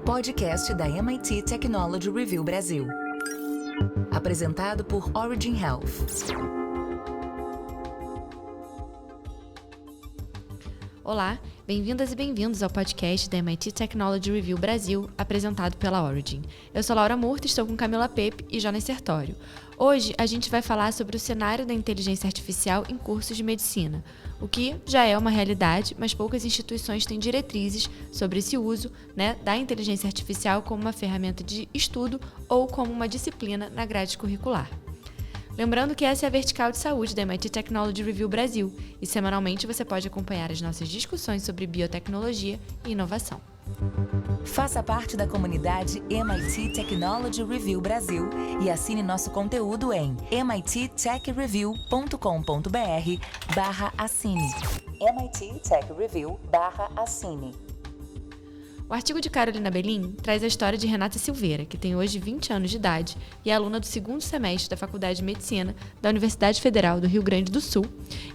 Podcast da MIT Technology Review Brasil. Apresentado por Origin Health. Olá, bem-vindas e bem-vindos ao podcast da MIT Technology Review Brasil, apresentado pela Origin. Eu sou Laura Murta, estou com Camila Pepe e Jonas Sertório. Hoje a gente vai falar sobre o cenário da inteligência artificial em cursos de medicina, o que já é uma realidade, mas poucas instituições têm diretrizes sobre esse uso, da inteligência artificial como uma ferramenta de estudo ou como uma disciplina na grade curricular. Lembrando que essa é a vertical de saúde da MIT Technology Review Brasil e semanalmente você pode acompanhar as nossas discussões sobre biotecnologia e inovação. Faça parte da comunidade MIT Technology Review Brasil e assine nosso conteúdo em mittechreview.com.br/assine. MIT Tech Review/assine. O artigo de Carolina Belin traz a história de Renata Silveira, que tem hoje 20 anos de idade e é aluna do segundo semestre da Faculdade de Medicina da Universidade Federal do Rio Grande do Sul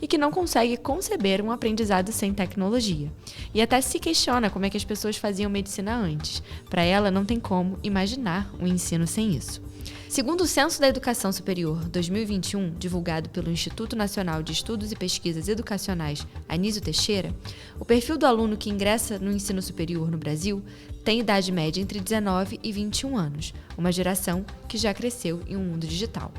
e que não consegue conceber um aprendizado sem tecnologia. E até se questiona como é que as pessoas faziam medicina antes. Para ela, não tem como imaginar um ensino sem isso. Segundo o Censo da Educação Superior 2021, divulgado pelo Instituto Nacional de Estudos e Pesquisas Educacionais Anísio Teixeira, o perfil do aluno que ingressa no ensino superior no Brasil tem idade média entre 19 e 21 anos, uma geração que já cresceu em um mundo digital.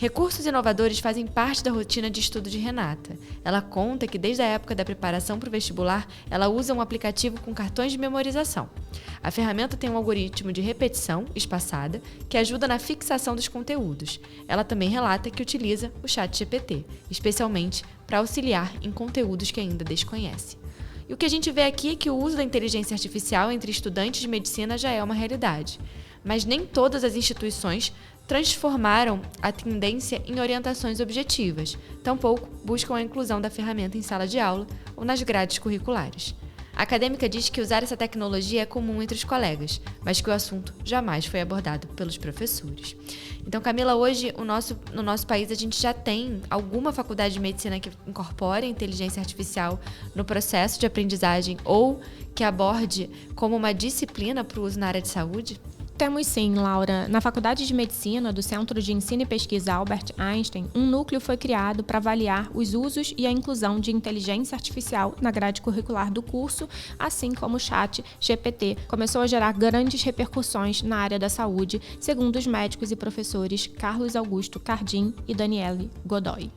Recursos inovadores fazem parte da rotina de estudo de Renata. Ela conta que desde a época da preparação para o vestibular, ela usa um aplicativo com cartões de memorização. A ferramenta tem um algoritmo de repetição espaçada que ajuda na fixação dos conteúdos. Ela também relata que utiliza o ChatGPT, especialmente para auxiliar em conteúdos que ainda desconhece. E o que a gente vê aqui é que o uso da inteligência artificial entre estudantes de medicina já é uma realidade. Mas nem todas as instituições transformaram a tendência em orientações objetivas, tampouco buscam a inclusão da ferramenta em sala de aula ou nas grades curriculares. A acadêmica diz que usar essa tecnologia é comum entre os colegas, mas que o assunto jamais foi abordado pelos professores. Então, Camila, hoje no nosso país a gente já tem alguma faculdade de medicina que incorpore a inteligência artificial no processo de aprendizagem ou que aborde como uma disciplina para o uso na área de saúde? Temos sim, Laura. Na Faculdade de Medicina do Centro de Ensino e Pesquisa Albert Einstein, um núcleo foi criado para avaliar os usos e a inclusão de inteligência artificial na grade curricular do curso, assim como o ChatGPT começou a gerar grandes repercussões na área da saúde, segundo os médicos e professores Carlos Augusto Cardim e Daniele Godoy.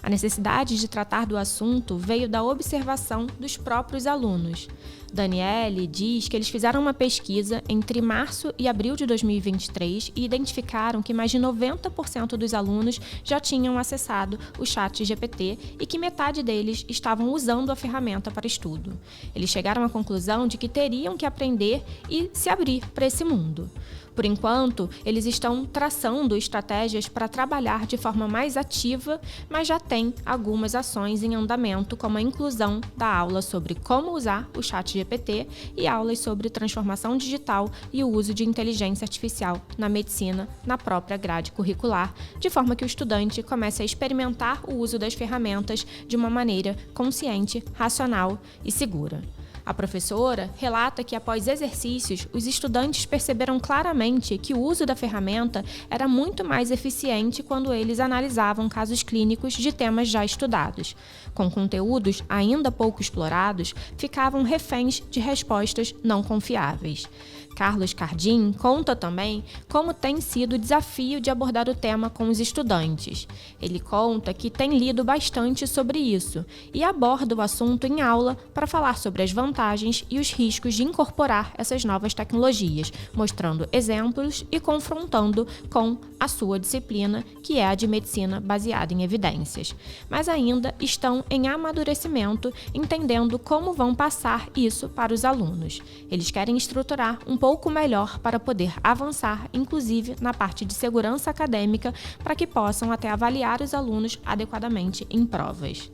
A necessidade de tratar do assunto veio da observação dos próprios alunos. Daniele diz que eles fizeram uma pesquisa entre março e abril de 2023 e identificaram que mais de 90% dos alunos já tinham acessado o ChatGPT e que metade deles estavam usando a ferramenta para estudo. Eles chegaram à conclusão de que teriam que aprender e se abrir para esse mundo. Por enquanto, eles estão traçando estratégias para trabalhar de forma mais ativa, mas já tem algumas ações em andamento, como a inclusão da aula sobre como usar o ChatGPT e aulas sobre transformação digital e o uso de inteligência artificial na medicina na própria grade curricular, de forma que o estudante comece a experimentar o uso das ferramentas de uma maneira consciente, racional e segura. A professora relata que, após exercícios, os estudantes perceberam claramente que o uso da ferramenta era muito mais eficiente quando eles analisavam casos clínicos de temas já estudados. Com conteúdos ainda pouco explorados, ficavam reféns de respostas não confiáveis. Carlos Cardim conta também como tem sido o desafio de abordar o tema com os estudantes. Ele conta que tem lido bastante sobre isso e aborda o assunto em aula para falar sobre as vantagens e os riscos de incorporar essas novas tecnologias, mostrando exemplos e confrontando com a sua disciplina, que é a de medicina baseada em evidências. Mas ainda estão em amadurecimento, entendendo como vão passar isso para os alunos. Eles querem estruturar um pouco melhor para poder avançar, inclusive na parte de segurança acadêmica, para que possam até avaliar os alunos adequadamente em provas.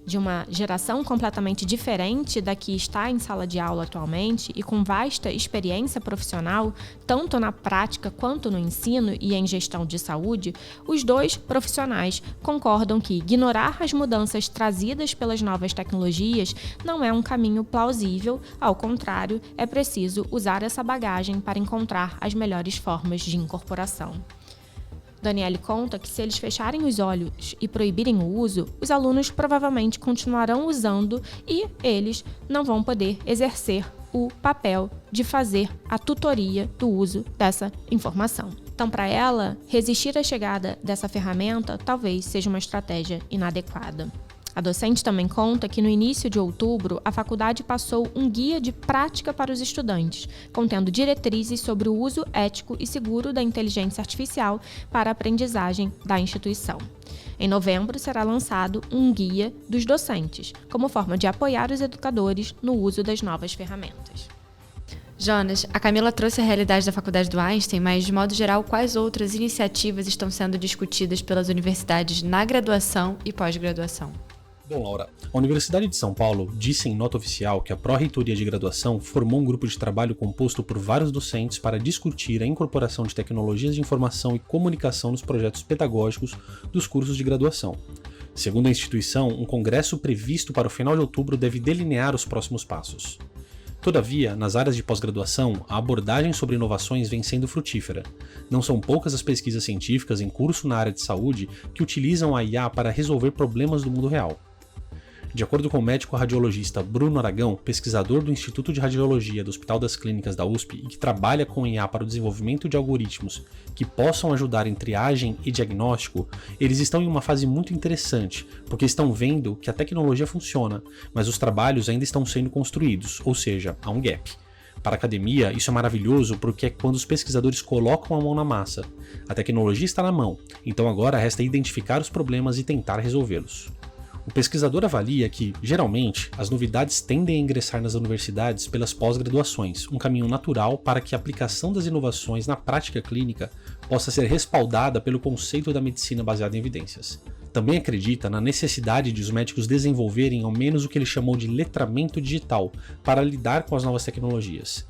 de uma geração completamente diferente da que está em sala de aula atualmente e com vasta experiência profissional, tanto na prática quanto no ensino e em gestão de saúde, os dois profissionais concordam que ignorar as mudanças trazidas pelas novas tecnologias não é um caminho plausível, ao contrário, é preciso usar essa bagagem para encontrar as melhores formas de incorporação. Daniele conta que se eles fecharem os olhos e proibirem o uso, os alunos provavelmente continuarão usando e eles não vão poder exercer o papel de fazer a tutoria do uso dessa informação. Então, para ela, resistir à chegada dessa ferramenta talvez seja uma estratégia inadequada. A docente também conta que no início de outubro, a faculdade passou um guia de prática para os estudantes, contendo diretrizes sobre o uso ético e seguro da inteligência artificial para a aprendizagem da instituição. Em novembro, será lançado um guia dos docentes, como forma de apoiar os educadores no uso das novas ferramentas. Jonas, a Camila trouxe a realidade da Faculdade do Einstein, mas, de modo geral, quais outras iniciativas estão sendo discutidas pelas universidades na graduação e pós-graduação? Bom, Laura, a Universidade de São Paulo disse em nota oficial que a Pró-Reitoria de Graduação formou um grupo de trabalho composto por vários docentes para discutir a incorporação de tecnologias de informação e comunicação nos projetos pedagógicos dos cursos de graduação. Segundo a instituição, um congresso previsto para o final de outubro deve delinear os próximos passos. Todavia, nas áreas de pós-graduação, a abordagem sobre inovações vem sendo frutífera. Não são poucas as pesquisas científicas em curso na área de saúde que utilizam a IA para resolver problemas do mundo real. De acordo com o médico radiologista Bruno Aragão, pesquisador do Instituto de Radiologia do Hospital das Clínicas da USP e que trabalha com IA para o desenvolvimento de algoritmos que possam ajudar em triagem e diagnóstico, eles estão em uma fase muito interessante, porque estão vendo que a tecnologia funciona, mas os trabalhos ainda estão sendo construídos, ou seja, há um gap. Para a academia, isso é maravilhoso porque é quando os pesquisadores colocam a mão na massa. A tecnologia está na mão, então agora resta identificar os problemas e tentar resolvê-los. O pesquisador avalia que, geralmente, as novidades tendem a ingressar nas universidades pelas pós-graduações, um caminho natural para que a aplicação das inovações na prática clínica possa ser respaldada pelo conceito da medicina baseada em evidências. Também acredita na necessidade de os médicos desenvolverem ao menos o que ele chamou de letramento digital para lidar com as novas tecnologias.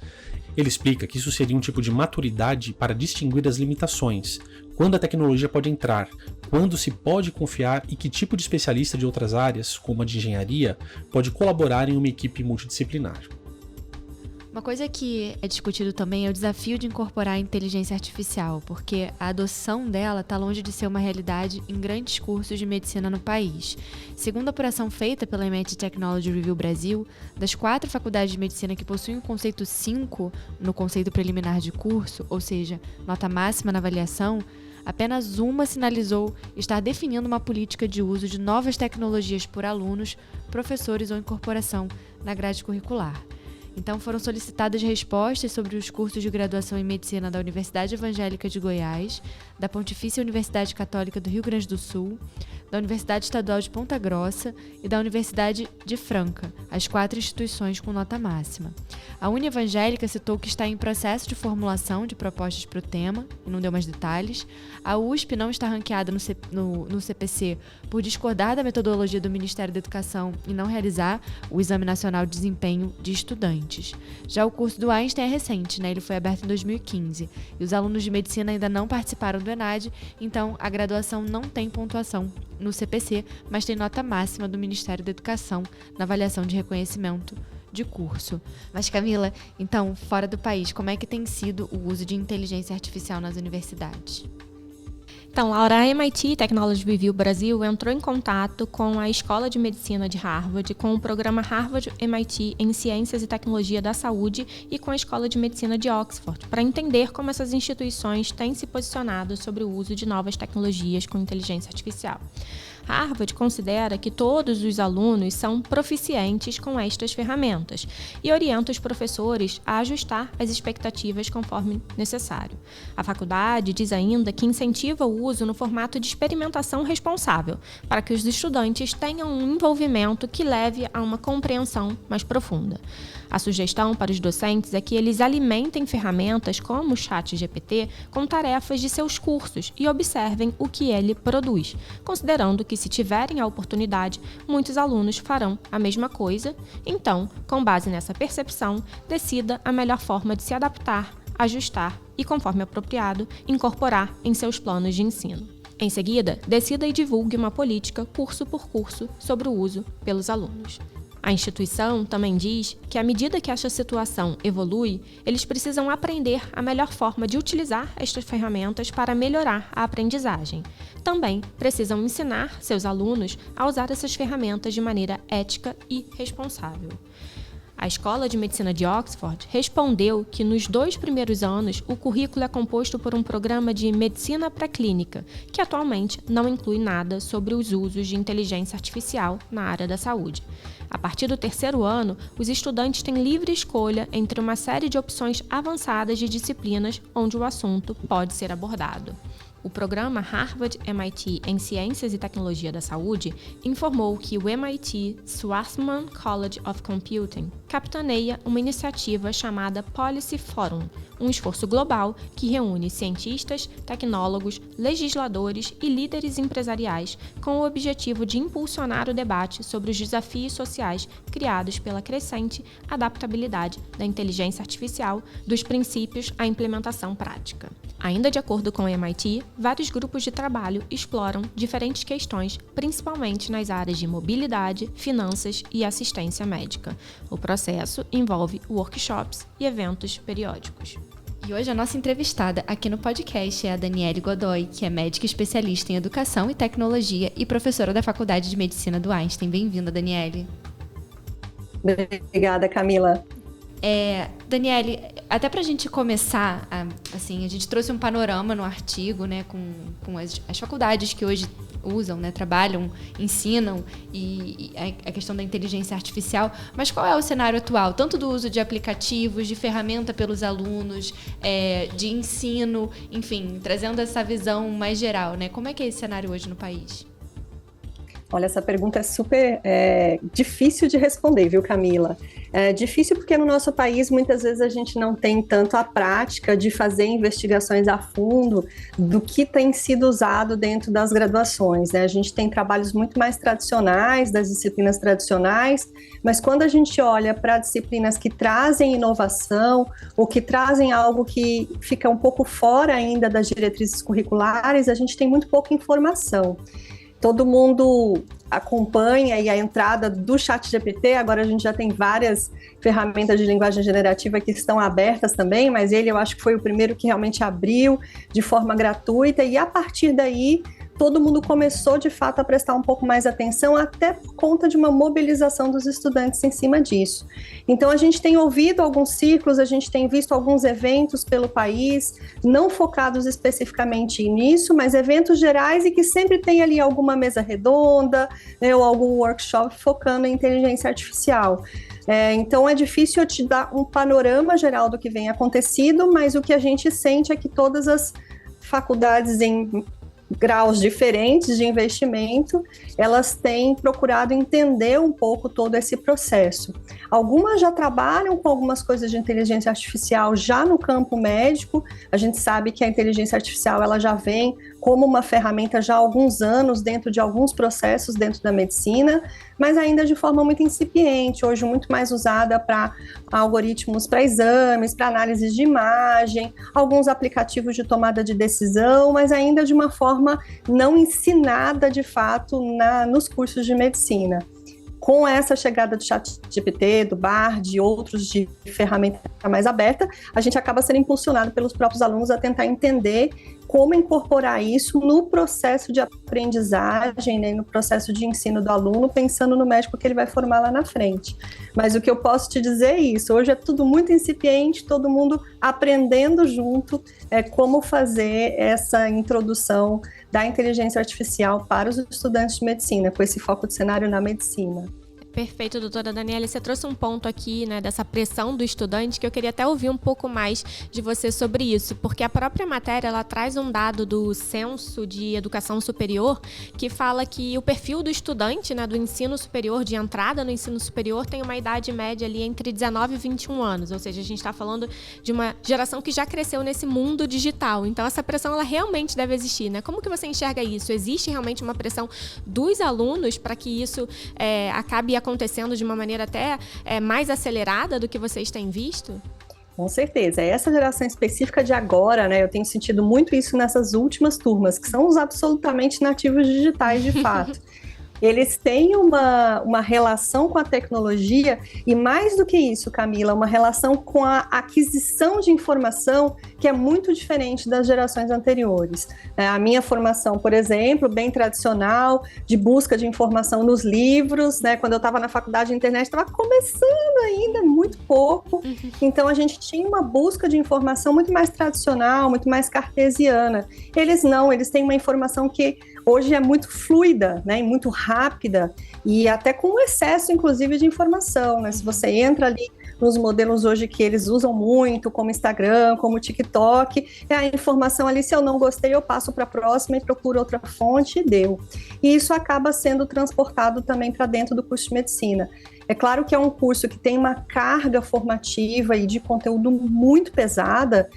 Ele explica que isso seria um tipo de maturidade para distinguir as limitações, quando a tecnologia pode entrar, quando se pode confiar e que tipo de especialista de outras áreas, como a de engenharia, pode colaborar em uma equipe multidisciplinar. Uma coisa que é discutido também é o desafio de incorporar a inteligência artificial, porque a adoção dela está longe de ser uma realidade em grandes cursos de medicina no país. Segundo a apuração feita pela MIT Technology Review Brasil, das 4 faculdades de medicina que possuem o conceito 5 no conceito preliminar de curso, ou seja, nota máxima na avaliação, apenas uma sinalizou estar definindo uma política de uso de novas tecnologias por alunos, professores ou incorporação na grade curricular. Então, foram solicitadas respostas sobre os cursos de graduação em medicina da Universidade Evangélica de Goiás, da Pontifícia Universidade Católica do Rio Grande do Sul, da Universidade Estadual de Ponta Grossa e da Universidade de Franca, as 4 instituições com nota máxima. A Unievangélica citou que está em processo de formulação de propostas para o tema, e não deu mais detalhes. A USP não está ranqueada no CPC por discordar da metodologia do Ministério da Educação e não realizar o Exame Nacional de Desempenho de Estudantes. Já o curso do Einstein é recente, ele foi aberto em 2015, e os alunos de medicina ainda não participaram do ENAD, então a graduação não tem pontuação no CPC, mas tem nota máxima do Ministério da Educação na avaliação de reconhecimento de curso. Mas, Camila, então, fora do país, como é que tem sido o uso de inteligência artificial nas universidades? Então, Laura, a MIT Technology Review Brasil entrou em contato com a Escola de Medicina de Harvard, com o programa Harvard-MIT em Ciências e Tecnologia da Saúde e com a Escola de Medicina de Oxford, para entender como essas instituições têm se posicionado sobre o uso de novas tecnologias com inteligência artificial. Harvard considera que todos os alunos são proficientes com estas ferramentas e orienta os professores a ajustar as expectativas conforme necessário. A faculdade diz ainda que incentiva o uso no formato de experimentação responsável, para que os estudantes tenham um envolvimento que leve a uma compreensão mais profunda. A sugestão para os docentes é que eles alimentem ferramentas como o ChatGPT com tarefas de seus cursos e observem o que ele produz, considerando que que, se tiverem a oportunidade, muitos alunos farão a mesma coisa. Então, com base nessa percepção, decida a melhor forma de se adaptar, ajustar e, conforme apropriado, incorporar em seus planos de ensino. Em seguida, decida e divulgue uma política, curso por curso, sobre o uso pelos alunos. A instituição também diz que, à medida que esta situação evolui, eles precisam aprender a melhor forma de utilizar estas ferramentas para melhorar a aprendizagem. Também precisam ensinar seus alunos a usar essas ferramentas de maneira ética e responsável. A Escola de Medicina de Oxford respondeu que, nos 2 primeiros anos, o currículo é composto por um programa de medicina pré-clínica, que atualmente não inclui nada sobre os usos de inteligência artificial na área da saúde. A partir do 3º ano, os estudantes têm livre escolha entre uma série de opções avançadas de disciplinas onde o assunto pode ser abordado. O programa Harvard-MIT em Ciências e Tecnologia da Saúde informou que o MIT Swarthmore College of Computing capitaneia uma iniciativa chamada Policy Forum, um esforço global que reúne cientistas, tecnólogos, legisladores e líderes empresariais com o objetivo de impulsionar o debate sobre os desafios sociais criados pela crescente adaptabilidade da inteligência artificial, dos princípios à implementação prática. Ainda de acordo com o MIT, vários grupos de trabalho exploram diferentes questões, principalmente nas áreas de mobilidade, finanças e assistência médica. O processo envolve workshops e eventos periódicos. E hoje a nossa entrevistada aqui no podcast é a Daniele Godoy, que é médica especialista em educação e tecnologia e professora da Faculdade de Medicina do Einstein. Bem-vinda, Daniele. Obrigada, Camila. Daniele, até para a gente começar, a gente trouxe um panorama no artigo, né, com as faculdades que hoje usam, né, trabalham, ensinam e a questão da inteligência artificial, mas qual é o cenário atual, tanto do uso de aplicativos, de ferramenta pelos alunos, de ensino, enfim, trazendo essa visão mais geral, né? Como é que é esse cenário hoje no país? Olha, essa pergunta é super difícil de responder, viu, Camila? É difícil porque no nosso país muitas vezes a gente não tem tanto a prática de fazer investigações a fundo do que tem sido usado dentro das graduações, né? A gente tem trabalhos muito mais tradicionais, das disciplinas tradicionais, mas quando a gente olha para disciplinas que trazem inovação ou que trazem algo que fica um pouco fora ainda das diretrizes curriculares, a gente tem muito pouca informação. Todo mundo acompanha aí a entrada do ChatGPT, agora a gente já tem várias ferramentas de linguagem generativa que estão abertas também, mas ele eu acho que foi o primeiro que realmente abriu de forma gratuita e a partir daí todo mundo começou de fato a prestar um pouco mais atenção, até por conta de uma mobilização dos estudantes em cima disso. Então a gente tem ouvido alguns ciclos, a gente tem visto alguns eventos pelo país, não focados especificamente nisso, mas eventos gerais e que sempre tem ali alguma mesa redonda, né, ou algum workshop focando em inteligência artificial. Então é difícil eu te dar um panorama geral do que vem acontecido, mas o que a gente sente é que todas as faculdades em graus diferentes de investimento, elas têm procurado entender um pouco todo esse processo. Algumas já trabalham com algumas coisas de inteligência artificial já no campo médico, a gente sabe que a inteligência artificial ela já vem como uma ferramenta já há alguns anos dentro de alguns processos dentro da medicina, mas ainda de forma muito incipiente, hoje muito mais usada para algoritmos para exames, para análise de imagem, alguns aplicativos de tomada de decisão, mas ainda de uma forma não ensinada de fato nos cursos de medicina. Com essa chegada do ChatGPT, do Bard, de outros de ferramenta mais aberta, a gente acaba sendo impulsionado pelos próprios alunos a tentar entender como incorporar isso no processo de aprendizagem, né, no processo de ensino do aluno, pensando no médico que ele vai formar lá na frente. Mas o que eu posso te dizer é isso, hoje é tudo muito incipiente, todo mundo aprendendo junto como fazer essa introdução da inteligência artificial para os estudantes de medicina, com esse foco de cenário na medicina. Perfeito, doutora Daniela. Você trouxe um ponto aqui, né, dessa pressão do estudante, que eu queria até ouvir um pouco mais de você sobre isso, porque a própria matéria, ela traz um dado do Censo de Educação Superior, que fala que o perfil do estudante, né, do ensino superior, de entrada no ensino superior, tem uma idade média ali entre 19 e 21 anos, ou seja, a gente está falando de uma geração que já cresceu nesse mundo digital. Então, essa pressão, ela realmente deve existir, né? Como que você enxerga isso? Existe realmente uma pressão dos alunos para que isso acabe acontecendo de uma maneira até mais acelerada do que vocês têm visto? Com certeza. Essa geração específica de agora, né? Eu tenho sentido muito isso nessas últimas turmas, que são os absolutamente nativos digitais de fato. Eles têm uma relação com a tecnologia e, mais do que isso, Camila, uma relação com a aquisição de informação que é muito diferente das gerações anteriores. A minha formação, por exemplo, bem tradicional, de busca de informação nos livros, né? Quando eu estava na faculdade de internet, estava começando ainda, muito pouco. Então, a gente tinha uma busca de informação muito mais tradicional, muito mais cartesiana. Eles não, eles têm uma informação que hoje é muito fluida, né, e muito rápida, e até com excesso, inclusive, de informação, né? Se você entra ali nos modelos hoje que eles usam muito, como Instagram, como TikTok, é a informação ali, se eu não gostei, eu passo para a próxima e procuro outra fonte e deu. E isso acaba sendo transportado também para dentro do curso de medicina. É claro que é um curso que tem uma carga formativa e de conteúdo muito pesada,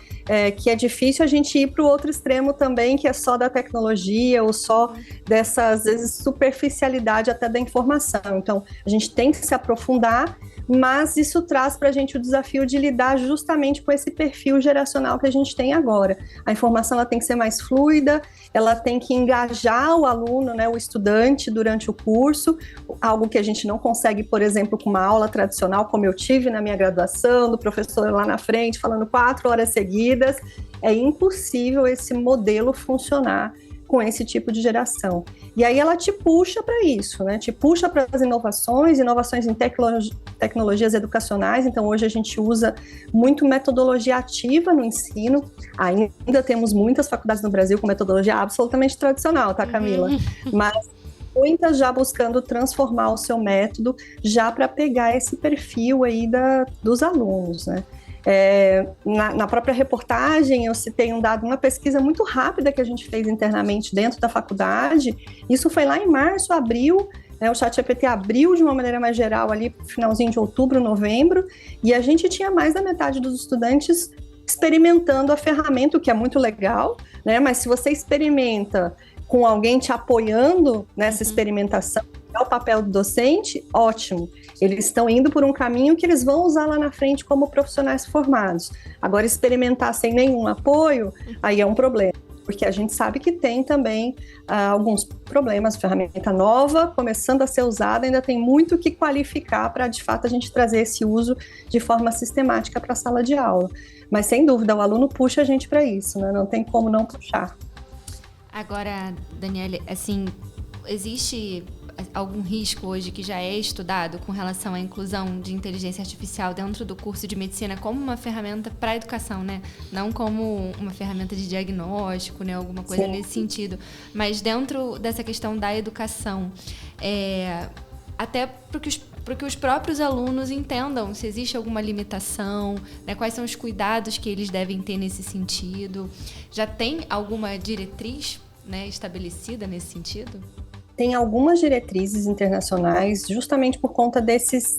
que é difícil a gente ir para o outro extremo também, que é só da tecnologia ou só dessa, às vezes, superficialidade até da informação. Então, a gente tem que se aprofundar, mas isso traz para a gente o desafio de lidar justamente com esse perfil geracional que a gente tem agora. A informação ela tem que ser mais fluida, ela tem que engajar o aluno, né, o estudante durante o curso, algo que a gente não consegue, por exemplo, com uma aula tradicional, como eu tive na minha graduação, do professor lá na frente, falando 4 horas seguidas. É impossível esse modelo funcionar com esse tipo de geração. E aí ela te puxa para isso, né? Te puxa para as inovações em tecnologias educacionais. Então, hoje a gente usa muito metodologia ativa no ensino. Ainda temos muitas faculdades no Brasil com metodologia absolutamente tradicional, tá, Camila? Mas muitas já buscando transformar o seu método já para pegar esse perfil aí dos alunos, né? Na própria reportagem eu citei um dado, uma pesquisa muito rápida que a gente fez internamente dentro da faculdade. Isso foi lá em março, abril, né, o ChatGPT abriu de uma maneira mais geral ali finalzinho de outubro, novembro, e a gente tinha mais da metade dos estudantes experimentando a ferramenta, o que é muito legal, né? Mas se você experimenta com alguém te apoiando nessa experimentação, é o papel do docente, ótimo. Eles estão indo por um caminho que eles vão usar lá na frente como profissionais formados. Agora, experimentar sem nenhum apoio, aí é um problema, porque a gente sabe que tem também alguns problemas. Ferramenta nova, começando a ser usada, ainda tem muito que qualificar para, de fato, a gente trazer esse uso de forma sistemática para a sala de aula. Mas, sem dúvida, o aluno puxa a gente para isso, né? Não tem como não puxar. Agora, Daniela, assim, existe algum risco hoje que já é estudado com relação à inclusão de inteligência artificial dentro do curso de medicina como uma ferramenta para a educação, né? Não como uma ferramenta de diagnóstico, né? Alguma coisa Sim. nesse sentido. Mas dentro dessa questão da educação, até para que os próprios alunos entendam se existe alguma limitação, né? Quais são os cuidados que eles devem ter nesse sentido. Já tem alguma diretriz, né, estabelecida nesse sentido? Tem algumas diretrizes internacionais justamente por conta desses,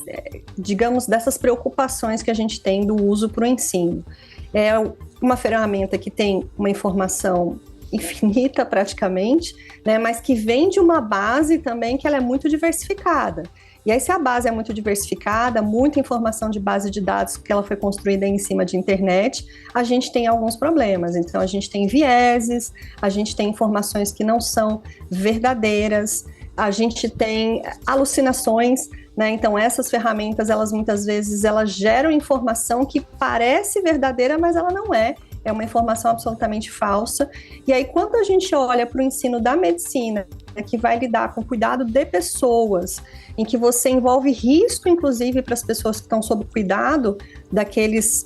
digamos, dessas preocupações que a gente tem do uso para o ensino. É uma ferramenta que tem uma informação infinita praticamente, né, mas que vem de uma base também que ela é muito diversificada. E aí, se a base é muito diversificada, muita informação de base de dados que ela foi construída em cima de internet, a gente tem alguns problemas. Então, a gente tem vieses, a gente tem informações que não são verdadeiras, a gente tem alucinações, né? Então, essas ferramentas, elas muitas vezes, elas geram informação que parece verdadeira, mas ela não é. É uma informação absolutamente falsa. E aí, quando a gente olha para o ensino da medicina, que vai lidar com cuidado de pessoas, em que você envolve risco, inclusive, para as pessoas que estão sob cuidado daqueles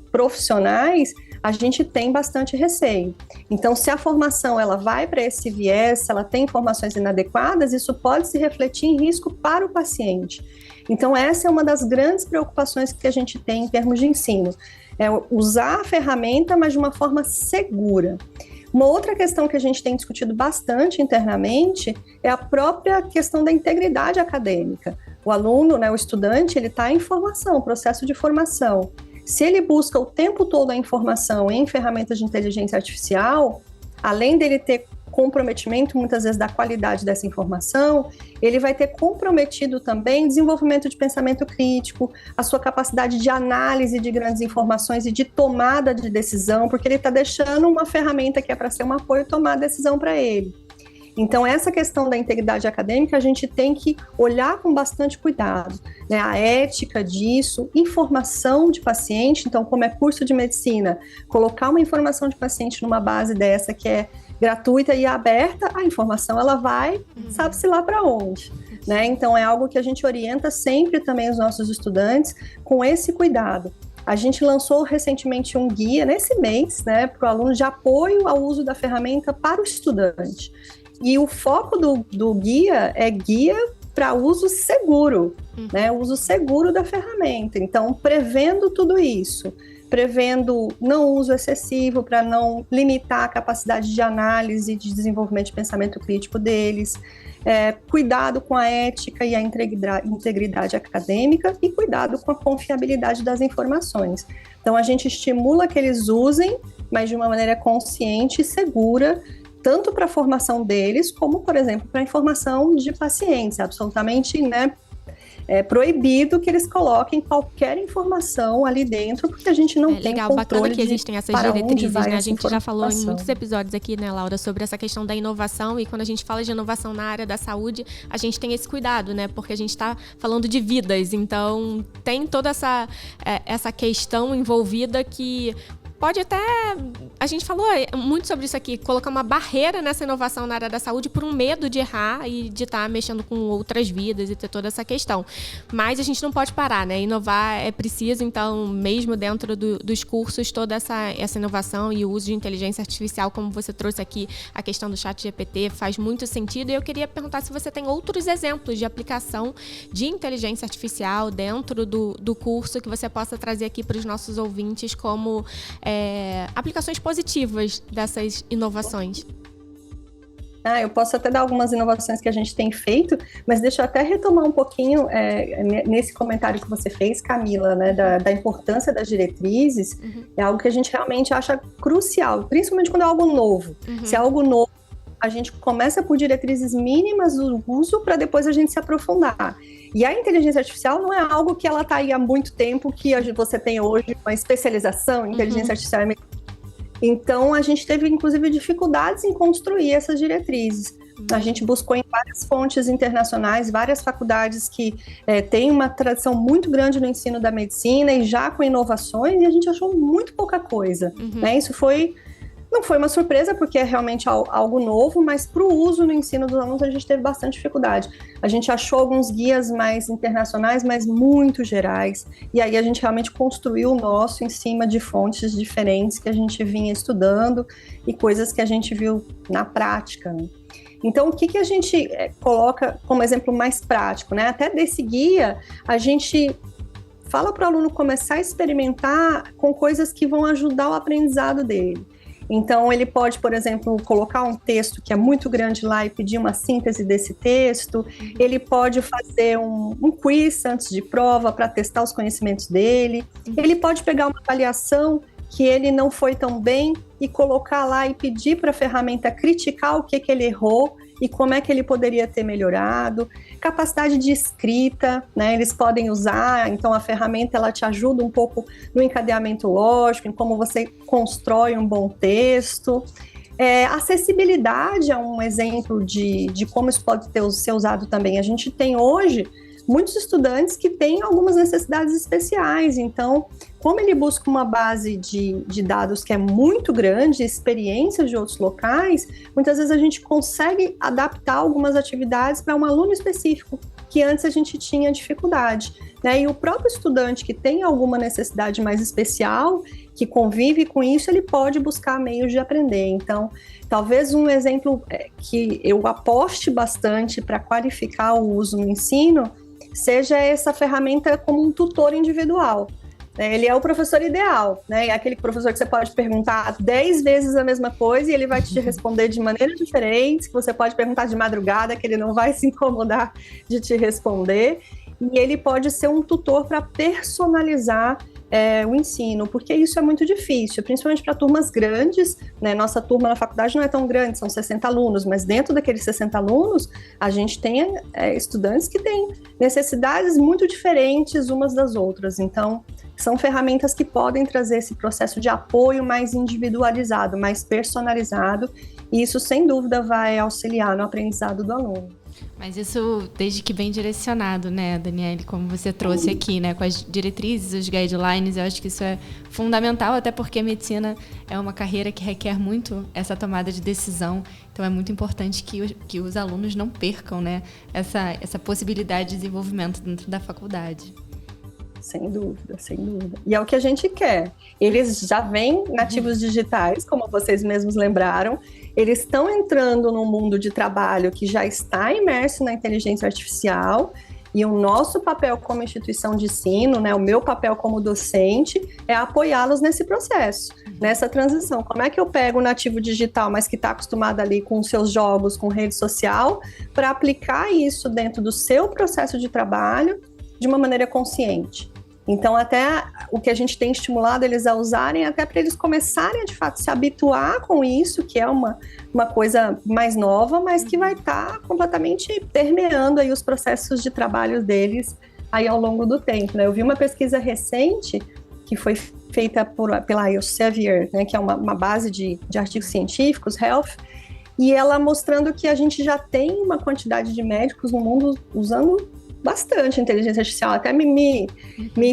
profissionais, a gente tem bastante receio. Então, se a formação ela vai para esse viés, se ela tem informações inadequadas, isso pode se refletir em risco para o paciente. Então, essa é uma das grandes preocupações que a gente tem em termos de ensino, é usar a ferramenta, mas de uma forma segura. Uma outra questão que a gente tem discutido bastante internamente é a própria questão da integridade acadêmica. O aluno, né, o estudante, ele está em formação, processo de formação. Se ele busca o tempo todo a informação em ferramentas de inteligência artificial, além dele ter comprometimento, muitas vezes, da qualidade dessa informação, ele vai ter comprometido também desenvolvimento de pensamento crítico, a sua capacidade de análise de grandes informações e de tomada de decisão, porque ele está deixando uma ferramenta que é para ser um apoio tomar a decisão para ele. Então, essa questão da integridade acadêmica, a gente tem que olhar com bastante cuidado, né? A ética disso, informação de paciente, então, como é curso de medicina, colocar uma informação de paciente numa base dessa que é gratuita e aberta, a informação ela vai, sabe-se lá para onde, né? Então, é algo que a gente orienta sempre também os nossos estudantes com esse cuidado. A gente lançou recentemente um guia, nesse mês, né, para o aluno de apoio ao uso da ferramenta para o estudante. E o foco do guia é guia para uso seguro, né? Uso seguro da ferramenta. Então, prevendo tudo isso, prevendo não uso excessivo para não limitar a capacidade de análise, de desenvolvimento de pensamento crítico deles, cuidado com a ética e a integridade acadêmica e cuidado com a confiabilidade das informações. Então, a gente estimula que eles usem, mas de uma maneira consciente e segura, tanto para a formação deles, como, por exemplo, para a informação de pacientes. É absolutamente, né, proibido que eles coloquem qualquer informação ali dentro, porque a gente não tem legal, controle bacana que existem essas diretrizes, né? A gente já falou em muitos episódios aqui, né, Laura, sobre essa questão da inovação, e quando a gente fala de inovação na área da saúde, a gente tem esse cuidado, né? Porque a gente está falando de vidas, então tem toda essa questão envolvida que pode até, a gente falou muito sobre isso aqui, colocar uma barreira nessa inovação na área da saúde por um medo de errar e de estar mexendo com outras vidas e ter toda essa questão. Mas a gente não pode parar, né? Inovar é preciso, então, mesmo dentro dos cursos, toda essa inovação e o uso de inteligência artificial, como você trouxe aqui, a questão do ChatGPT, faz muito sentido. E eu queria perguntar se você tem outros exemplos de aplicação de inteligência artificial dentro do curso que você possa trazer aqui para os nossos ouvintes como aplicações positivas dessas inovações. Eu posso até dar algumas inovações que a gente tem feito, mas deixa eu até retomar um pouquinho nesse comentário que você fez, Camila, né, da importância das diretrizes. É algo que a gente realmente acha crucial, principalmente quando é algo novo. Se é algo novo, a gente começa por diretrizes mínimas do uso para depois a gente se aprofundar. E a inteligência artificial não é algo que ela está aí há muito tempo, que você tem hoje uma especialização em inteligência artificial. Então, a gente teve, inclusive, dificuldades em construir essas diretrizes. A gente buscou em várias fontes internacionais, várias faculdades que têm uma tradição muito grande no ensino da medicina e já com inovações, e a gente achou muito pouca coisa. Né? Isso não foi uma surpresa, porque é realmente algo novo, mas para o uso no ensino dos alunos a gente teve bastante dificuldade. A gente achou alguns guias mais internacionais, mas muito gerais, e aí a gente realmente construiu o nosso em cima de fontes diferentes que a gente vinha estudando e coisas que a gente viu na prática, né? Então, o que a gente coloca como exemplo mais prático, né? Até desse guia, a gente fala para o aluno começar a experimentar com coisas que vão ajudar o aprendizado dele. Então, ele pode, por exemplo, colocar um texto que é muito grande lá e pedir uma síntese desse texto. Ele pode fazer um quiz antes de prova para testar os conhecimentos dele. Ele pode pegar uma avaliação que ele não foi tão bem e colocar lá e pedir para a ferramenta criticar o que ele errou e como é que ele poderia ter melhorado. Capacidade de escrita, né? Eles podem usar, então a ferramenta ela te ajuda um pouco no encadeamento lógico, em como você constrói um bom texto. Acessibilidade é um exemplo de como isso pode ser usado também. A gente tem hoje muitos estudantes que têm algumas necessidades especiais, então, como ele busca uma base de dados que é muito grande, experiências de outros locais, muitas vezes a gente consegue adaptar algumas atividades para um aluno específico, que antes a gente tinha dificuldade, né? E o próprio estudante que tem alguma necessidade mais especial, que convive com isso, ele pode buscar meios de aprender. Então, talvez um exemplo que eu aposte bastante para qualificar o uso no ensino seja essa ferramenta como um tutor individual. Ele é o professor ideal, né? É aquele professor que você pode perguntar 10 vezes a mesma coisa e ele vai te responder de maneira diferente, que você pode perguntar de madrugada, que ele não vai se incomodar de te responder, e ele pode ser um tutor para personalizar o ensino, porque isso é muito difícil, principalmente para turmas grandes, né? Nossa turma na faculdade não é tão grande, são 60 alunos, mas dentro daqueles 60 alunos, a gente tem estudantes que têm necessidades muito diferentes umas das outras, então são ferramentas que podem trazer esse processo de apoio mais individualizado, mais personalizado, e isso sem dúvida vai auxiliar no aprendizado do aluno. Mas isso desde que bem direcionado, né, Daniele, como você trouxe aqui, né, com as diretrizes, os guidelines, eu acho que isso é fundamental, até porque a medicina é uma carreira que requer muito essa tomada de decisão, então é muito importante que os alunos não percam, né, essa possibilidade de desenvolvimento dentro da faculdade. Sem dúvida, sem dúvida. E é o que a gente quer. Eles já vêm nativos digitais, como vocês mesmos lembraram. Eles estão entrando num mundo de trabalho que já está imerso na inteligência artificial. E o nosso papel como instituição de ensino, né, o meu papel como docente, é apoiá-los nesse processo, nessa transição. Como é que eu pego o nativo digital, mas que está acostumado ali com seus jogos, com rede social, para aplicar isso dentro do seu processo de trabalho de uma maneira consciente? Então, até o que a gente tem estimulado eles a usarem, até para eles começarem a, de fato, se habituar com isso, que é uma coisa mais nova, mas que vai estar completamente permeando aí os processos de trabalho deles aí ao longo do tempo, né? Eu vi uma pesquisa recente que foi feita pela Elsevier, né, que é uma base de artigos científicos, Health, e ela mostrando que a gente já tem uma quantidade de médicos no mundo usando bastante inteligência artificial, até me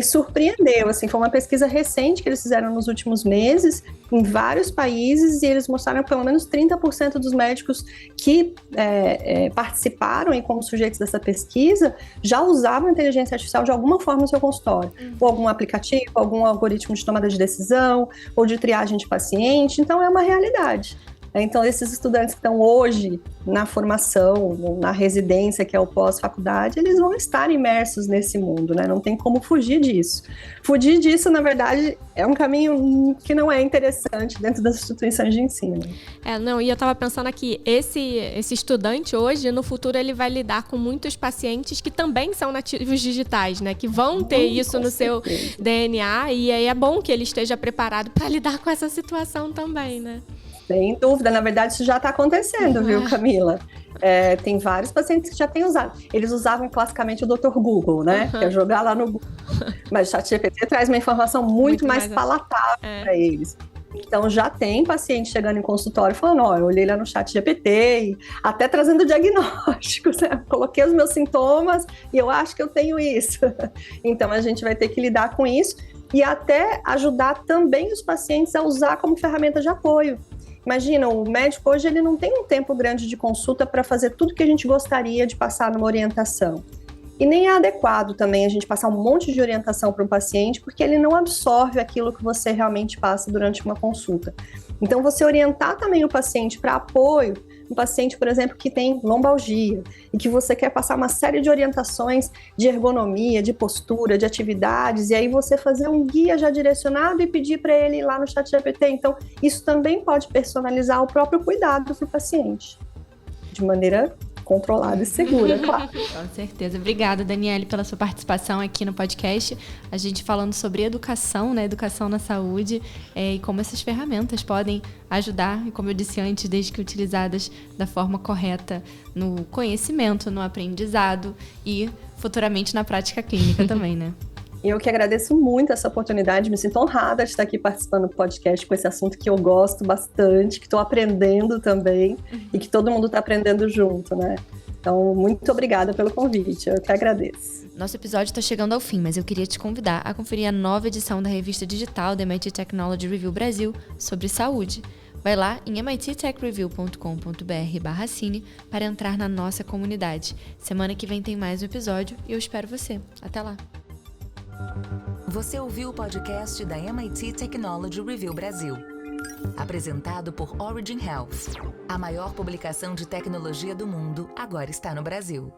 surpreendeu, assim, foi uma pesquisa recente que eles fizeram nos últimos meses, em vários países, e eles mostraram que pelo menos 30% dos médicos que participaram e como sujeitos dessa pesquisa, já usavam inteligência artificial de alguma forma no seu consultório, ou algum aplicativo, algum algoritmo de tomada de decisão, ou de triagem de paciente, então é uma realidade. Então, esses estudantes que estão hoje na formação, na residência, que é o pós-faculdade, eles vão estar imersos nesse mundo, né? Não tem como fugir disso. Fugir disso, na verdade, é um caminho que não é interessante dentro das instituições de ensino. E eu estava pensando aqui, esse estudante hoje, no futuro, ele vai lidar com muitos pacientes que também são nativos digitais, né? Que vão ter isso no seu DNA, e aí é bom que ele esteja preparado para lidar com essa situação também, né? Sem dúvida, na verdade isso já está acontecendo, viu, Camila? Tem vários pacientes que já têm usado. Eles usavam classicamente o Dr. Google, né? Que é jogar lá no Google. Mas o ChatGPT traz uma informação muito mais palatável para eles. Então já tem paciente chegando em consultório falando, eu olhei lá no ChatGPT, e até trazendo diagnósticos, né? Coloquei os meus sintomas e eu acho que eu tenho isso. Então a gente vai ter que lidar com isso e até ajudar também os pacientes a usar como ferramenta de apoio. Imagina, o médico hoje ele não tem um tempo grande de consulta para fazer tudo que a gente gostaria de passar numa orientação. E nem é adequado também a gente passar um monte de orientação para um paciente, porque ele não absorve aquilo que você realmente passa durante uma consulta. Então, você orientar também o paciente para apoio, um paciente, por exemplo, que tem lombalgia, e que você quer passar uma série de orientações de ergonomia, de postura, de atividades, e aí você fazer um guia já direcionado e pedir para ele ir lá no ChatGPT. Então, isso também pode personalizar o próprio cuidado para o paciente, de maneira controlada e segura, claro. Com certeza. Obrigada, Daniele, pela sua participação aqui no podcast. A gente falando sobre educação, né? Educação na saúde e como essas ferramentas podem ajudar, e como eu disse antes, desde que utilizadas da forma correta no conhecimento, no aprendizado e futuramente na prática clínica também, né? Eu que agradeço muito essa oportunidade, me sinto honrada de estar aqui participando do podcast com esse assunto que eu gosto bastante, que estou aprendendo também e que todo mundo está aprendendo junto, né? Então, muito obrigada pelo convite, eu que agradesso. Nosso episódio está chegando ao fim, mas eu queria te convidar a conferir a nova edição da revista digital da MIT Technology Review Brasil sobre saúde. Vai lá em mittechreview.com.br/assine para entrar na nossa comunidade. Semana que vem tem mais um episódio e eu espero você. Até lá! Você ouviu o podcast da MIT Technology Review Brasil. Apresentado por Origin Health. A maior publicação de tecnologia do mundo agora está no Brasil.